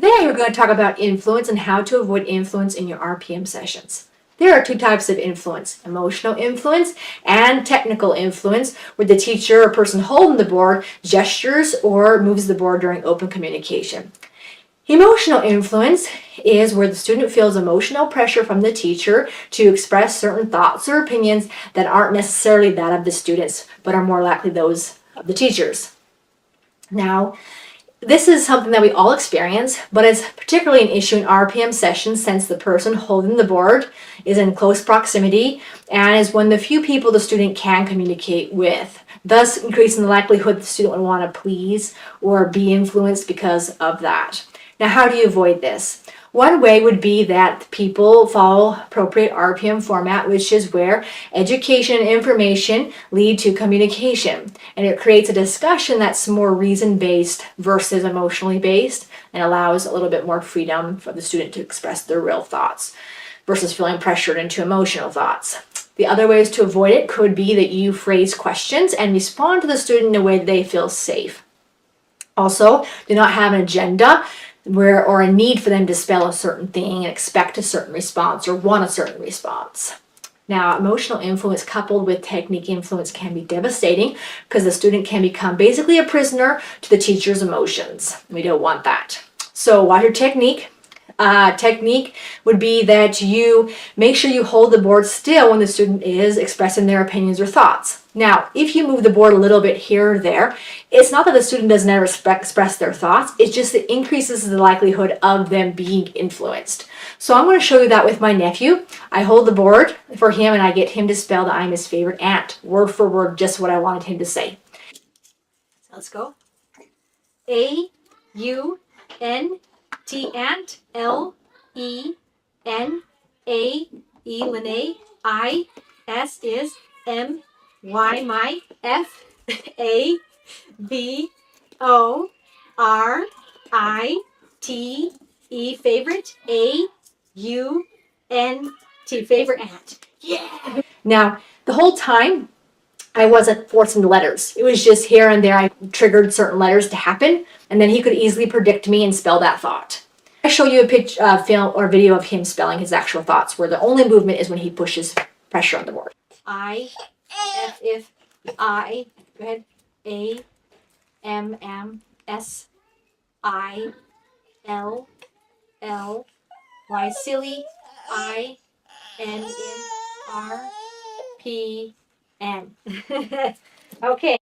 Today we're going to talk about influence and how to avoid influence in your RPM sessions. There are two types of influence: emotional influence and technical influence, where the teacher or person holding the board gestures or moves the board during open communication. Emotional influence is where the student feels emotional pressure from the teacher to express certain thoughts or opinions that aren't necessarily that of the students, but are more likely those of the teachers. Now, this is something that we all experience, but it's particularly an issue in RPM sessions since the person holding the board is in close proximity and is one of the few people the student can communicate with, thus increasing the likelihood the student would want to please or be influenced because of that. Now, how do you avoid this? One way would be that people follow appropriate RPM format, which is where education and information lead to communication. And it creates a discussion that's more reason-based versus emotionally based and allows a little bit more freedom for the student to express their real thoughts versus feeling pressured into emotional thoughts. The other ways to avoid it could be that you phrase questions and respond to the student in a way that they feel safe. Also, do not have an agenda or a need for them to spell a certain thing and expect a certain response or want a certain response. Now, emotional influence coupled with technique influence can be devastating because the student can become basically a prisoner to the teacher's emotions. We don't want that. So, watch your technique. Technique would be that you make sure you hold the board still when the student is expressing their opinions or thoughts. Now, if you move the board a little bit here or there, it's not that the student doesn't ever express their thoughts, it's just it increases the likelihood of them being influenced. So I'm going to show you that with my nephew. I hold the board for him and I get him to spell that I'm his favorite ant, word for word, just what I wanted him to say. So let's go. A-U-N-T, ant, L-E-N-A, E, I, S is M, Y, my, F, A, B, O, R, I, T, E, favorite, A, U, N, T, favorite ant. Yeah! Now, the whole time, I wasn't forcing the letters. It was just here and there I triggered certain letters to happen, and then he could easily predict me and spell that thought. I show you a film or video of him spelling his actual thoughts, where the only movement is when he pushes pressure on the board. I, F, if, I, go ahead, A, M, M, S, I, L, L, Y, silly, I, N, R, P, N. Okay.